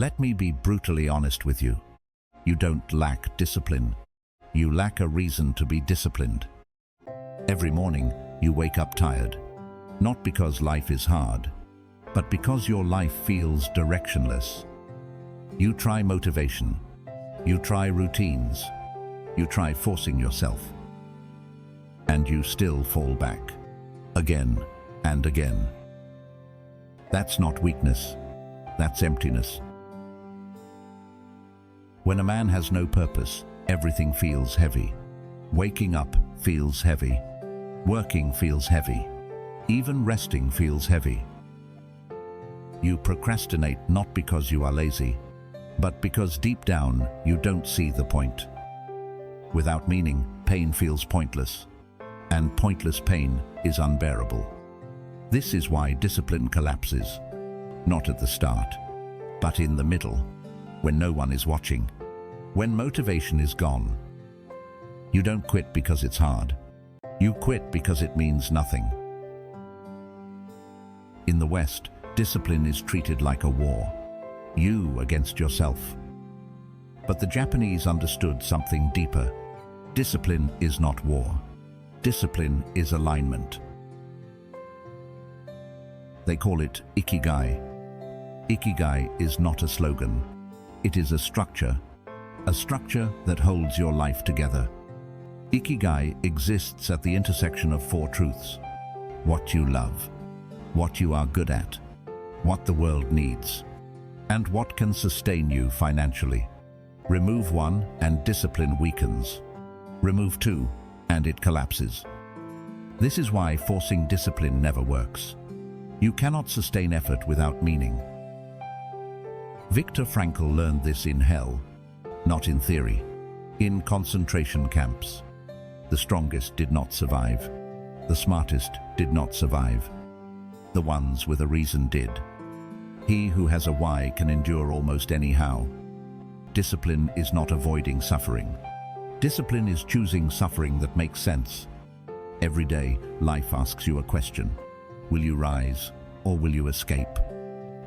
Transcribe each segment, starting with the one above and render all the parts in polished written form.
Let me be brutally honest with you. You don't lack discipline. You lack a reason to be disciplined. Every morning, you wake up tired. Not because life is hard, but because your life feels directionless. You try motivation. You try routines. You try forcing yourself. And you still fall back. Again and again. That's not weakness. That's emptiness. When a man has no purpose, everything feels heavy. Waking up feels heavy. Working feels heavy. Even resting feels heavy. You procrastinate not because you are lazy, but because deep down you don't see the point. Without meaning, pain feels pointless, and pointless pain is unbearable. This is why discipline collapses, not at the start, but in the middle, when no one is watching, when motivation is gone. You don't quit because it's hard. You quit because it means nothing. In the West, discipline is treated like a war. You against yourself. But the Japanese understood something deeper. Discipline is not war. Discipline is alignment. They call it IKIGAI. IKIGAI is not a slogan. It is a structure that holds your life together. IKIGAI exists at the intersection of four truths: what you love, what you are good at, what the world needs, and what can sustain you financially. Remove one and discipline weakens. Remove two and it collapses. This is why forcing discipline never works. You cannot sustain effort without meaning. Viktor Frankl learned this in hell, not in theory, in concentration camps. The strongest did not survive. The smartest did not survive. The ones with a reason did. He who has a why can endure almost anyhow. Discipline is not avoiding suffering. Discipline is choosing suffering that makes sense. Every day, life asks you a question. Will you rise or will you escape?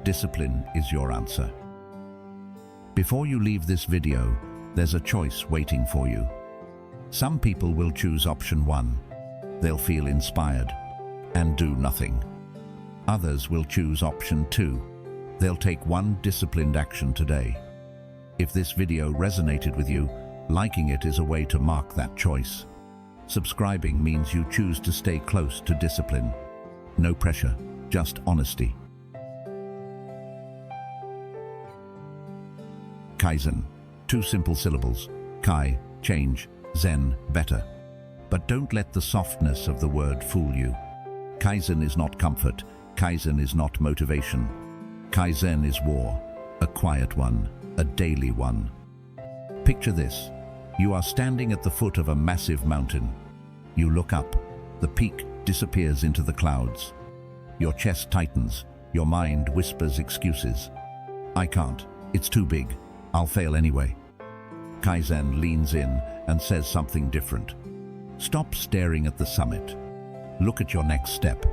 Discipline is your answer. Before you leave this video, there's a choice waiting for you. Some people will choose option 1. They'll feel inspired and do nothing. Others will choose option 2. They'll take one disciplined action today. If this video resonated with you, liking it is a way to mark that choice. Subscribing means you choose to stay close to discipline. No pressure, just honesty. Kaizen. 2 simple syllables. Kai, change. Zen, better. But don't let the softness of the word fool you. Kaizen is not comfort. Kaizen is not motivation. Kaizen is war, a quiet one, a daily one. Picture this. You are standing at the foot of a massive mountain. You look up. The peak disappears into the clouds. Your chest tightens. Your mind whispers excuses. I can't. It's too big. I'll fail anyway. Kaizen leans in and says something different. Stop staring at the summit. Look at your next step.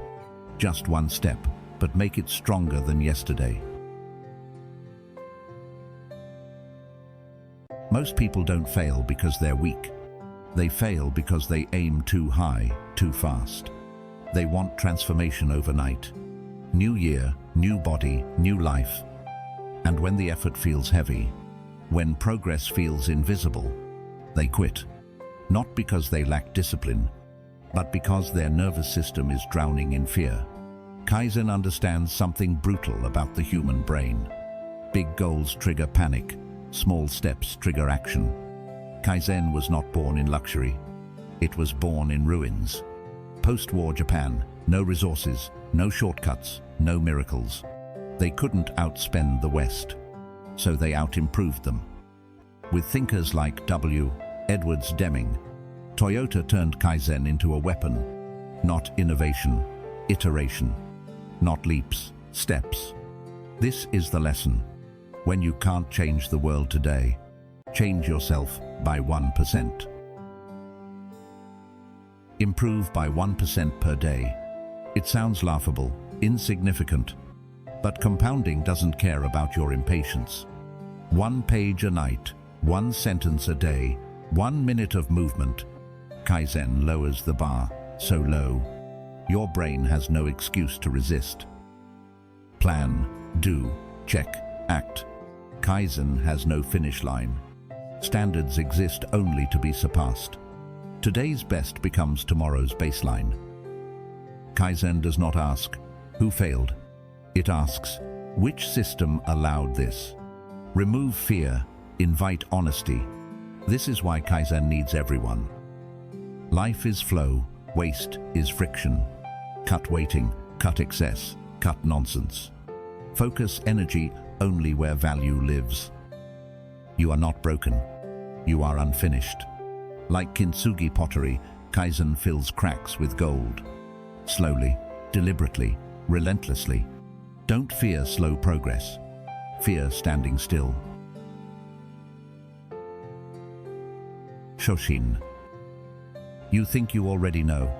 Just one step, but make it stronger than yesterday. Most people don't fail because they're weak. They fail because they aim too high, too fast. They want transformation overnight. New year, new body, new life. And when the effort feels heavy, when progress feels invisible, they quit. Not because they lack discipline, but because their nervous system is drowning in fear. Kaizen understands something brutal about the human brain. Big goals trigger panic. Small steps trigger action. Kaizen was not born in luxury. It was born in ruins. Post-war Japan, no resources, no shortcuts, no miracles. They couldn't outspend the West, so they out-improved them. With thinkers like W. Edwards Deming, Toyota turned Kaizen into a weapon, not innovation, iteration, not leaps, steps. This is the lesson. When you can't change the world today, change yourself by 1%. Improve by 1% per day. It sounds laughable, insignificant. But compounding doesn't care about your impatience. 1 page a night, 1 sentence a day, 1 minute of movement. Kaizen lowers the bar so low, your brain has no excuse to resist. Plan, do, check, act. Kaizen has no finish line. Standards exist only to be surpassed. Today's best becomes tomorrow's baseline. Kaizen does not ask, who failed? It asks, which system allowed this? Remove fear, invite honesty. This is why Kaizen needs everyone. Life is flow, waste is friction. Cut waiting, cut excess, cut nonsense. Focus energy only where value lives. You are not broken. You are unfinished. Like kintsugi pottery, Kaizen fills cracks with gold. Slowly, deliberately, relentlessly. Don't fear slow progress. Fear standing still. Shoshin. You think you already know,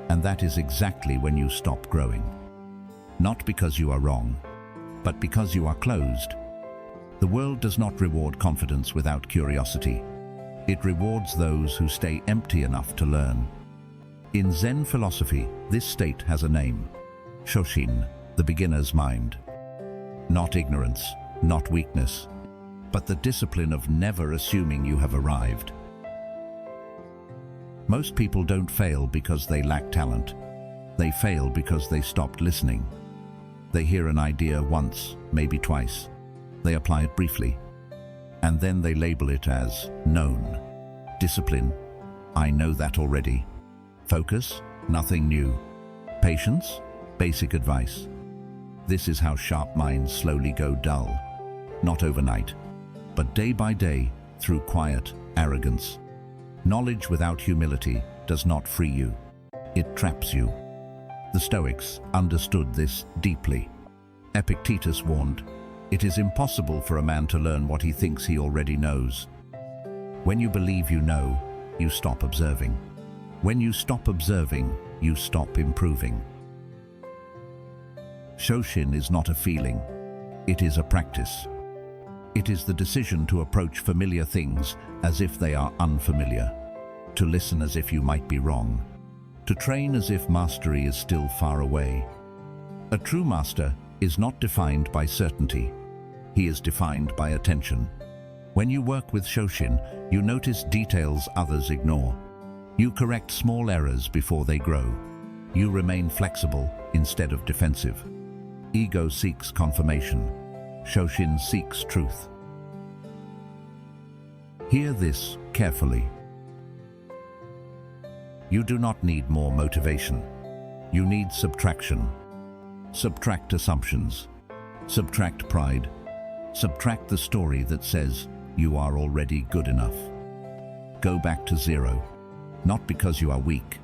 and that is exactly when you stop growing. Not because you are wrong, but because you are closed. The world does not reward confidence without curiosity. It rewards those who stay empty enough to learn. In Zen philosophy, this state has a name. Shoshin, the beginner's mind. Not ignorance, not weakness, but the discipline of never assuming you have arrived. Most people don't fail because they lack talent. They fail because they stopped listening. They hear an idea once, maybe twice. They apply it briefly, and then they label it as known. Discipline, I know that already. Focus, nothing new. Patience, basic advice. This is how sharp minds slowly go dull. Not overnight, but day by day through quiet arrogance. Knowledge without humility does not free you. It traps you. The Stoics understood this deeply. Epictetus warned, "It is impossible for a man to learn what he thinks he already knows." When you believe you know, you stop observing. When you stop observing, you stop improving. Shoshin is not a feeling. It is a practice. It is the decision to approach familiar things as if they are unfamiliar, to listen as if you might be wrong, to train as if mastery is still far away. A true master is not defined by certainty. He is defined by attention. When you work with Shoshin, you notice details others ignore. You correct small errors before they grow. You remain flexible instead of defensive. Ego seeks confirmation. Shoshin seeks truth. Hear this carefully. You do not need more motivation. You need subtraction. Subtract assumptions. Subtract pride. Subtract the story that says you are already good enough. Go back to zero. Not because you are weak,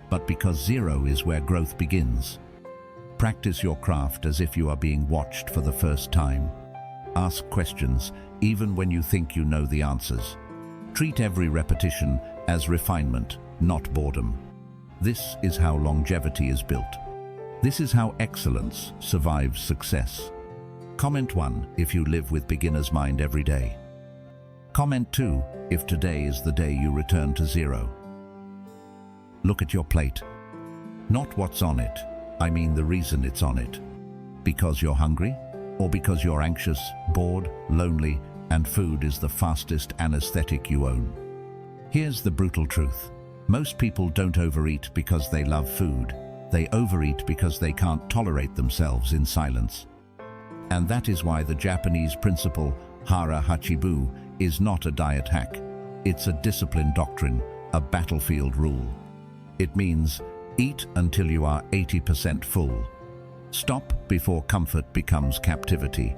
but because zero is where growth begins. Practice your craft as if you are being watched for the first time. Ask questions even when you think you know the answers. Treat every repetition as refinement, not boredom. This is how longevity is built. This is how excellence survives success. Comment 1 if you live with beginner's mind every day. Comment 2 if today is the day you return to zero. Look at your plate. Not what's on it. I mean the reason it's on it. Because you're hungry? Or because you're anxious, bored, lonely, and food is the fastest anesthetic you own? Here's the brutal truth. Most people don't overeat because they love food. They overeat because they can't tolerate themselves in silence. And that is why the Japanese principle, HARA HACHI is not a diet hack. It's a discipline doctrine, a battlefield rule. It means eat until you are 80% full. Stop before comfort becomes captivity.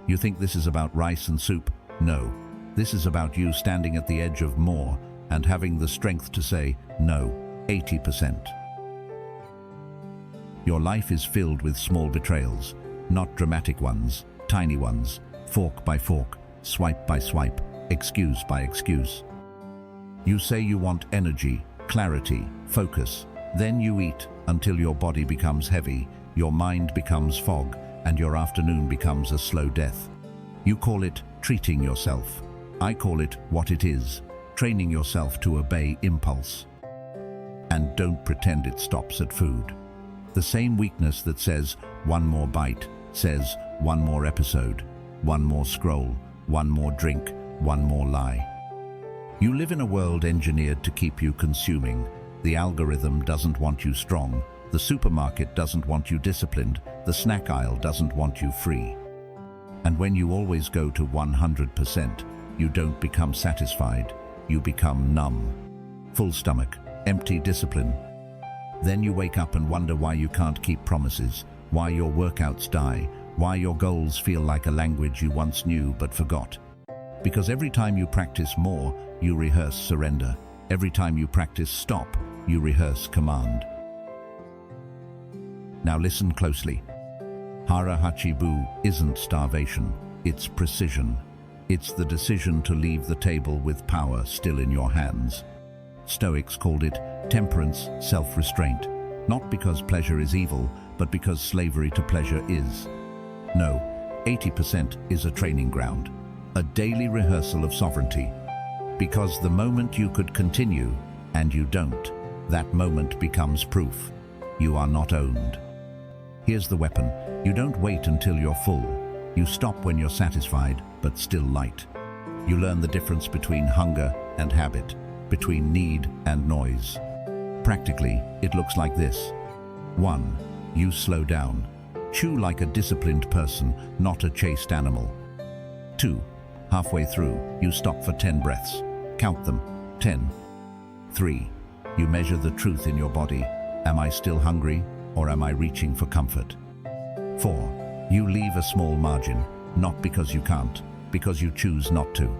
You think this is about rice and soup? No. This is about you standing at the edge of more and having the strength to say, no, 80%. Your life is filled with small betrayals, not dramatic ones, tiny ones, fork by fork, swipe by swipe, excuse by excuse. You say you want energy, clarity, focus, then you eat until your body becomes heavy, your mind becomes fog, and your afternoon becomes a slow death. You call it treating yourself. I call it what it is, training yourself to obey impulse. And don't pretend it stops at food. The same weakness that says one more bite says one more episode, one more scroll, one more drink, one more lie. You live in a world engineered to keep you consuming. The algorithm doesn't want you strong. The supermarket doesn't want you disciplined. The snack aisle doesn't want you free. And when you always go to 100%, you don't become satisfied. You become numb. Full stomach, empty discipline. Then you wake up and wonder why you can't keep promises, why your workouts die, why your goals feel like a language you once knew but forgot. Because every time you practice more, you rehearse surrender. Every time you practice stop, you rehearse command. Now listen closely. HARA HACHI isn't starvation, it's precision. It's the decision to leave the table with power still in your hands. Stoics called it temperance, self-restraint, not because pleasure is evil, but because slavery to pleasure is. No, 80% is a training ground, a daily rehearsal of sovereignty. Because the moment you could continue, and you don't, that moment becomes proof. You are not owned. Here's the weapon. You don't wait until you're full. You stop when you're satisfied, but still light. You learn the difference between hunger and habit, between need and noise. Practically, it looks like this. 1. You slow down. Chew like a disciplined person, not a chased animal. 2. Halfway through, you stop for 10 breaths. Count them. 10. 3. You measure the truth in your body. Am I still hungry, or am I reaching for comfort? 4. You leave a small margin, not because you can't, because you choose not to.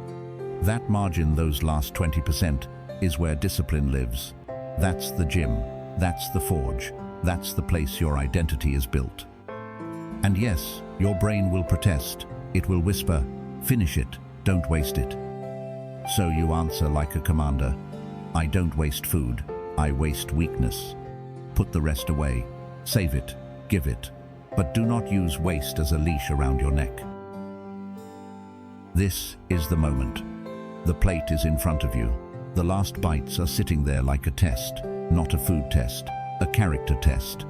That margin, those last 20%, is where discipline lives. That's the gym, that's the forge, that's the place your identity is built. And yes, your brain will protest. It will whisper, finish it, don't waste it. So you answer like a commander. I don't waste food, I waste weakness. Put the rest away, save it, give it, but do not use waste as a leash around your neck. This is the moment. The plate is in front of you. The last bites are sitting there like a test, not a food test, a character test.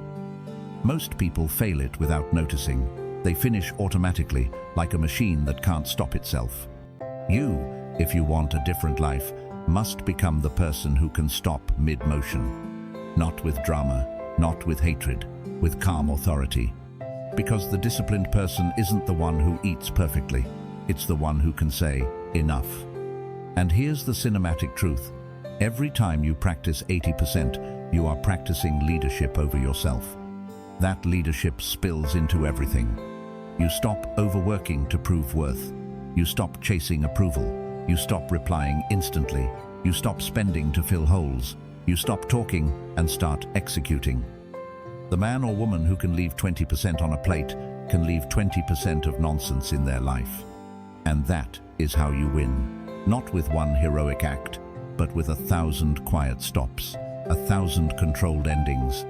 Most people fail it without noticing. They finish automatically, like a machine that can't stop itself. You, if you want a different life, must become the person who can stop mid-motion. Not with drama, not with hatred, with calm authority. Because the disciplined person isn't the one who eats perfectly. It's the one who can say, enough. And here's the cinematic truth. Every time you practice 80%, you are practicing leadership over yourself. That leadership spills into everything. You stop overworking to prove worth. You stop chasing approval. You stop replying instantly. You stop spending to fill holes. You stop talking and start executing. The man or woman who can leave 20% on a plate can leave 20% of nonsense in their life. And that is how you win. Not with one heroic act, but with 1,000 quiet stops, 1,000 controlled endings.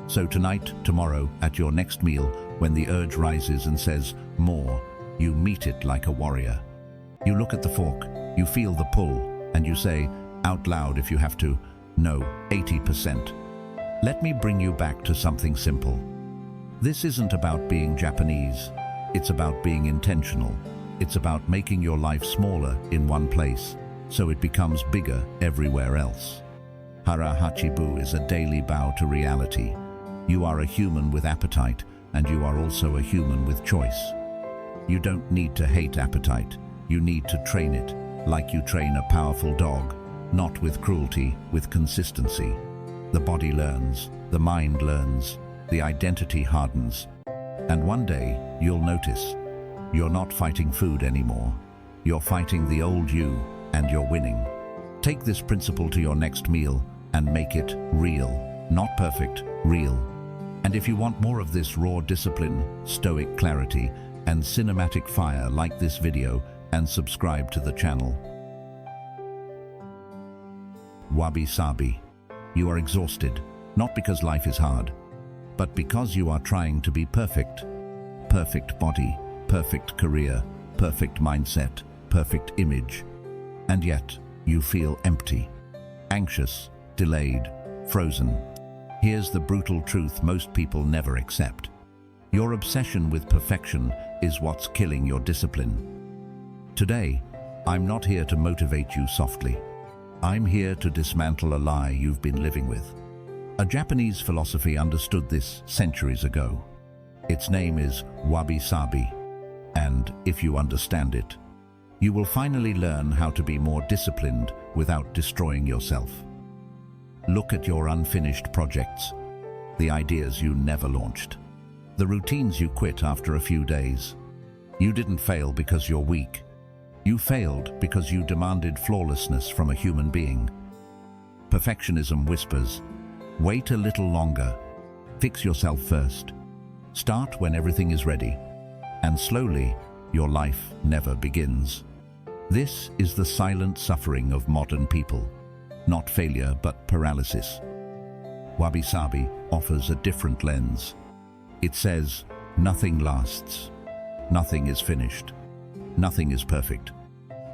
So tonight, tomorrow, at your next meal, when the urge rises and says, more, you meet it like a warrior. You look at the fork, you feel the pull, and you say, out loud if you have to, no, 80%. Let me bring you back to something simple. This isn't about being Japanese. It's about being intentional. It's about making your life smaller in one place, so it becomes bigger everywhere else. HARA HACHI is a daily bow to reality. You are a human with appetite, and you are also a human with choice. You don't need to hate appetite. You need to train it, like you train a powerful dog, not with cruelty, with consistency. The body learns, the mind learns, the identity hardens. And one day, you'll notice, you're not fighting food anymore. You're fighting the old you, and you're winning. Take this principle to your next meal and make it real. Not perfect, real. And if you want more of this raw discipline, stoic clarity, and cinematic fire, like this video and subscribe to the channel. WABI SABI. You are exhausted, not because life is hard, but because you are trying to be perfect. Perfect body, perfect career, perfect mindset, perfect image. And yet, you feel empty, anxious, delayed, frozen. Here's the brutal truth most people never accept. Your obsession with perfection is what's killing your discipline. Today, I'm not here to motivate you softly. I'm here to dismantle a lie you've been living with. A Japanese philosophy understood this centuries ago. Its name is WABI, and if you understand it, you will finally learn how to be more disciplined without destroying yourself. Look at your unfinished projects, the ideas you never launched, the routines you quit after a few days. You didn't fail because you're weak. You failed because you demanded flawlessness from a human being. Perfectionism whispers, wait a little longer, fix yourself first, start when everything is ready, and slowly your life never begins. This is the silent suffering of modern people, not failure but paralysis. Wabi-sabi offers a different lens. It says, nothing lasts, nothing is finished, nothing is perfect,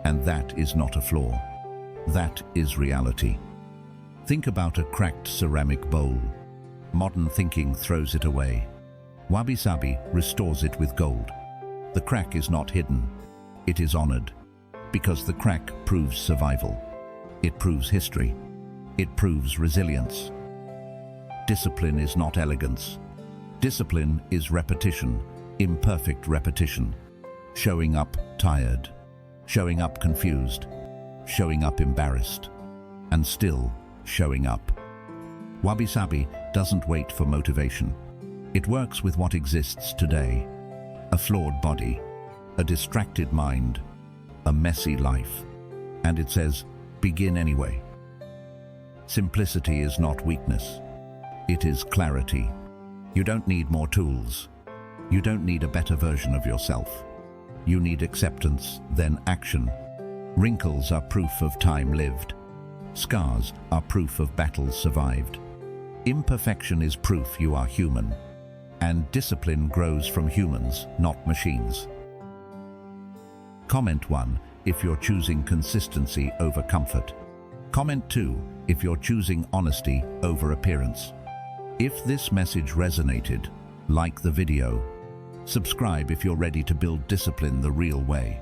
and that is not a flaw. That is reality. Think about a cracked ceramic bowl. Modern thinking throws it away. Wabi-sabi restores it with gold. The crack is not hidden, it is honored, because the crack proves survival. It proves history. It proves resilience. Discipline is not elegance. Discipline is repetition, imperfect repetition. Showing up tired, showing up confused, showing up embarrassed, and still showing up. Wabi-sabi doesn't wait for motivation. It works with what exists today. A flawed body, a distracted mind, a messy life. And it says, begin anyway. Simplicity is not weakness. It is clarity. You don't need more tools. You don't need a better version of yourself. You need acceptance, then action. Wrinkles are proof of time lived. Scars are proof of battles survived. Imperfection is proof you are human. And discipline grows from humans, not machines. Comment 1 if you're choosing consistency over comfort. Comment 2 if you're choosing honesty over appearance. If this message resonated, like the video. Subscribe if you're ready to build discipline the real way.